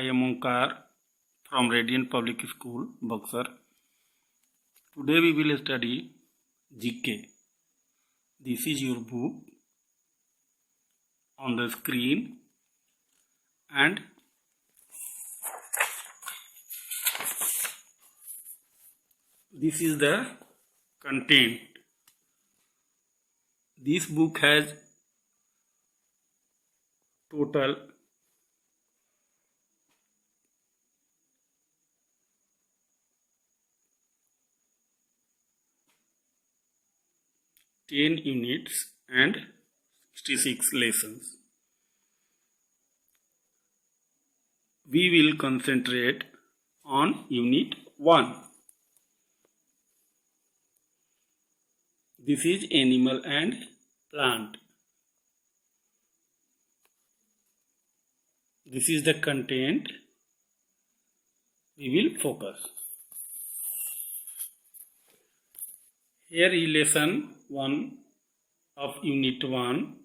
am Omkar from Radiant Public School, Buxar. Today we will study GK. This is your book on the screen, and this is the content. This book has total 10 units and 66 lessons. We will concentrate on Unit 1. This is animal and plant. This is the content we will focus. Here is lesson 1 of Unit 1,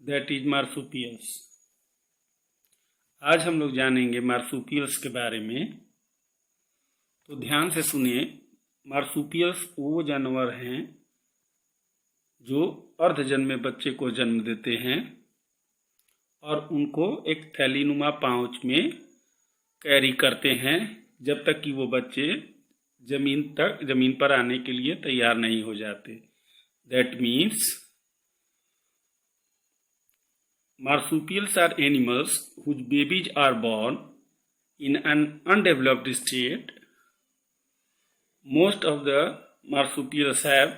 that is marsupials. आज हम लोग जानेंगे marsupials के बारे में, तो ध्यान से सुनिए। मार्सुपियल्स वो जानवर हैं जो अर्धजन्मे बच्चे को जन्म देते हैं और उनको एक थैलीनुमा पाउच में कैरी करते हैं जब तक कि वो बच्चे जमीन पर आने के लिए तैयार नहीं हो जाते। That means marsupials are animals whose babies are born in an undeveloped state. Most of the marsupials have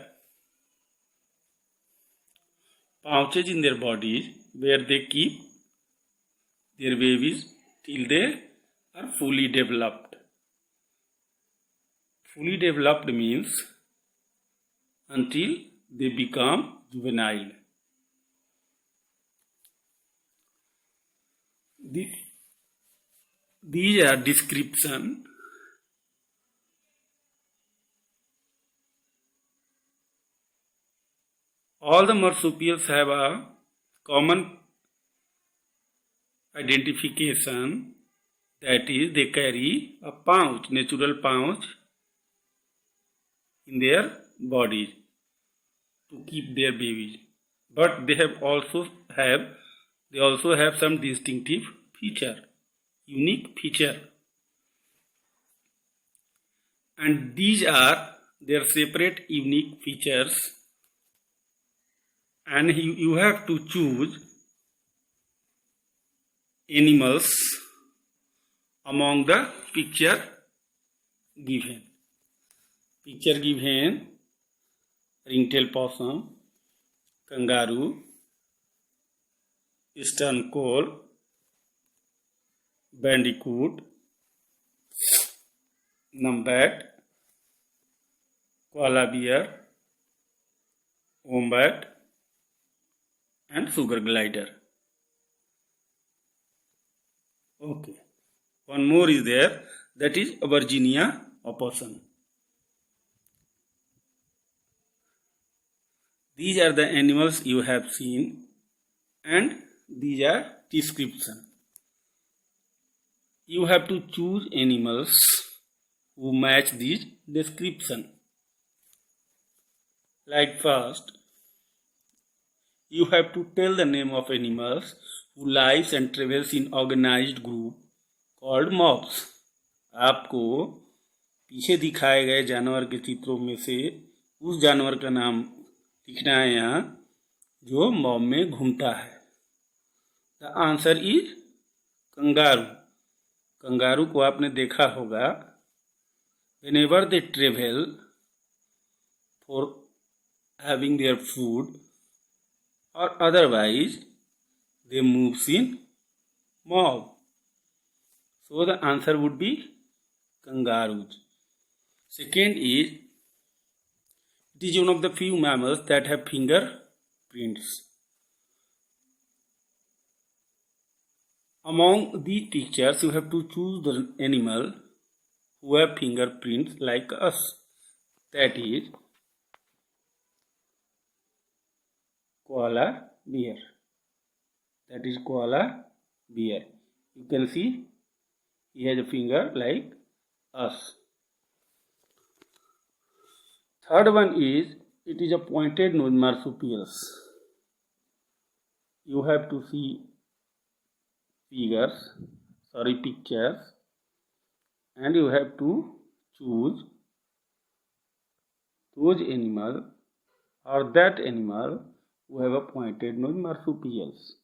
pouches in their bodies where they keep their babies till they are fully developed. Fully developed means until they become juvenile. These are description. All the marsupials have a common identification, that is, they carry a pouch, natural pouch, in their bodies to keep their babies. But they also have some distinctive feature, unique feature, and these are their separate unique features, and you have to choose animals among the picture given. Picture given: ringtail possum, kangaroo, eastern coal, bandicoot, numbat, koala bear, wombat, and sugar glider. Okay. One more is there, that is Virginia opossum. These are the animals you have seen, and these are description. You have to choose animals who match this description. Like first, you have to tell the name of animals who lives and travels in organized group called mobs. आपको पीछे दिखाए गए जानवर के चित्रों में से उस जानवर का नाम लिखना है यहाँ जो मॉब में घूमता है। The answer is kangaroo. Kangaroo को आपने देखा होगा, whenever they travel for having their food or otherwise, they moves in mob. So the answer would be kangaroos. Second is, it is one of the few mammals that have fingerprints. Among these pictures, you have to choose the animal who have fingerprints like us. That is koala bear. That is koala bear. You can see He has a finger like us. Third one is, it is a pointed nose marsupials. You have to see pictures, and you have to choose those animal or that animal who have a pointed nose marsupials.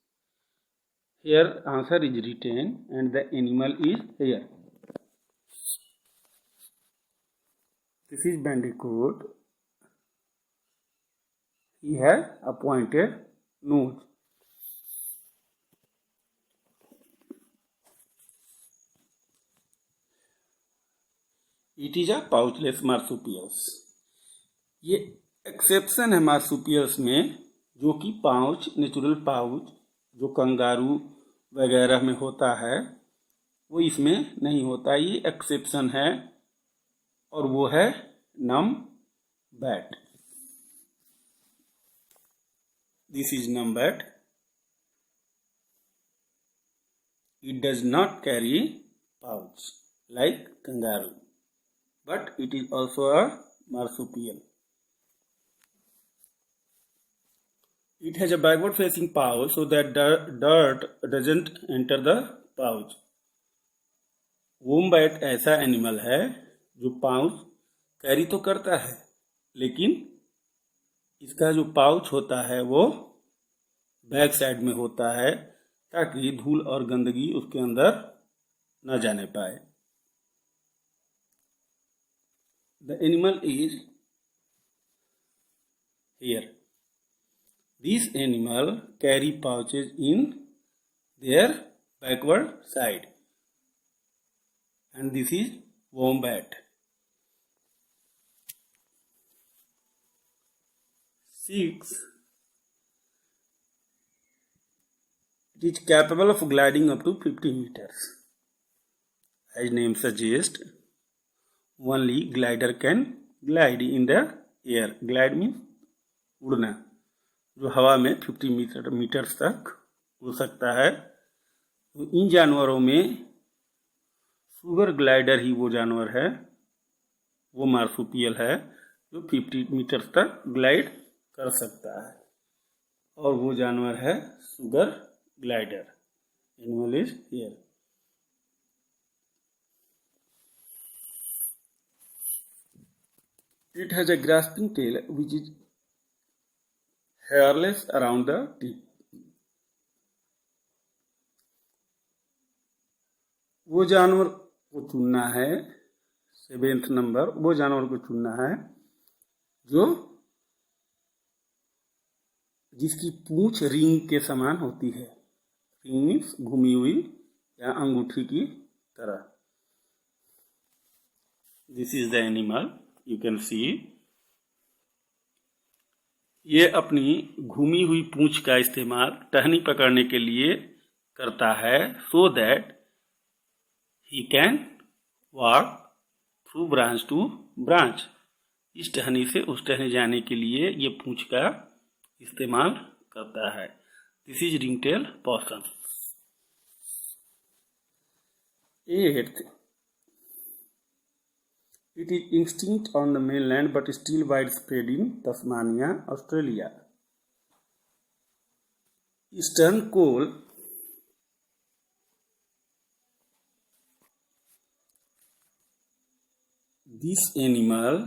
Here answer is written and the animal is here. This is bandicoot. He has a pointed nose. It is a pouchless marsupials. ये exception है marsupials में, जो कि pouch, natural pouch जो kangaroo वगैरह में होता है वो इसमें नहीं होता. ये एक्सेप्शन है और वो है numbat. This is numbat. It does not carry pouch like kangaroo, but it is also a marsupial. It has a backward facing pouch so that dirt doesn't enter the pouch. वोम्बैट ऐसा animal है जो pouch carry तो करता है, लेकिन इसका जो pouch होता है वो बैक साइड में होता है ताकि धूल और गंदगी उसके अंदर न जाने पाए. The animal is here. These animal carry pouches in their backward side, and this is wombat. 6. It is capable of gliding up to 50 meters. As name suggests, only glider can glide in the air. Glide means उड़ना, जो हवा में 50 metre तक उड़ सकता है. तो इन जानवरों में शुगर ग्लाइडर ही वो जानवर है, वो मार्सुपियल है जो 50 मीटर तक ग्लाइड कर सकता है, और वो जानवर है sugar glider. Animal is here. It has a grasping tail which is hairless around the tip. वो जानवर को चुनना है, 7th नंबर, वो जानवर को चुनना है जो जिसकी पूंछ रिंग के समान होती है. रिंग मीन्स घूमी हुई या अंगूठी की तरह. This is the animal. You can see, ये अपनी घूमी हुई पूंछ का इस्तेमाल टहनी पकड़ने के लिए करता है, so that he can walk through branch to branch. इस टहनी से उस टहनी जाने के लिए ये पूंछ का इस्तेमाल करता है. This is ringtail possum. 8. It is extinct on the mainland but still widespread in Tasmania, Australia. Eastern coal this animal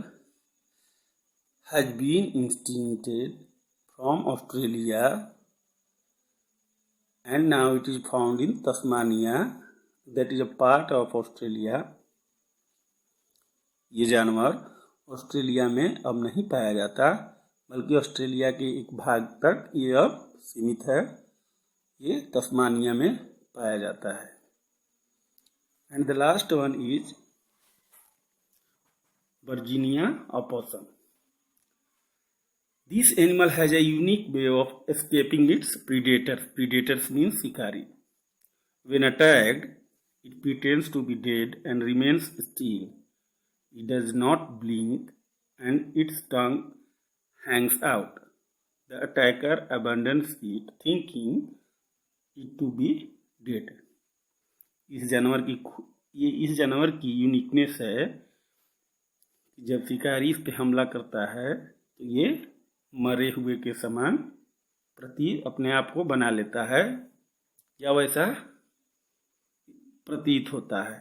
has been extincted from Australia and now it is found in Tasmania, that is a part of Australia. ये जानवर Australia में अब नहीं पाया जाता, बल्कि Australia के एक भाग तक ये अब सीमित है. ये तस्मानिया में पाया जाता है. And the last one is Virginia opossum. This animal has a unique way of escaping its predators. Predators means शिकारी. When attacked, it pretends to be dead and remains still. It does not blink and its tongue hangs out. The attacker abandons it, thinking it to be dead. इस जानवर की ये इस जानवर की uniqueness है कि जब शिकारी इस पे हमला करता है तो ये मरे हुए के समान अपने आप को बना लेता है या वैसा प्रतीत होता है।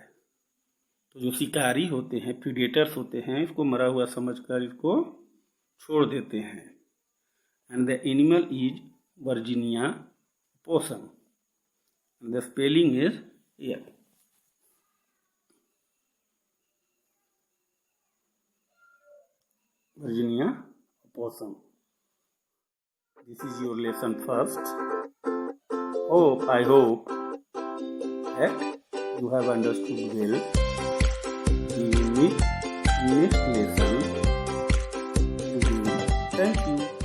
तो जो शिकारी होते हैं, प्रीडेटर्स होते हैं, इसको मरा हुआ समझकर इसको छोड़ देते हैं। And the animal is Virginia possum, the spelling is air. Virginia opossum. This is your lesson first. I hope that you have understood well. We will meet next lesson. Thank you.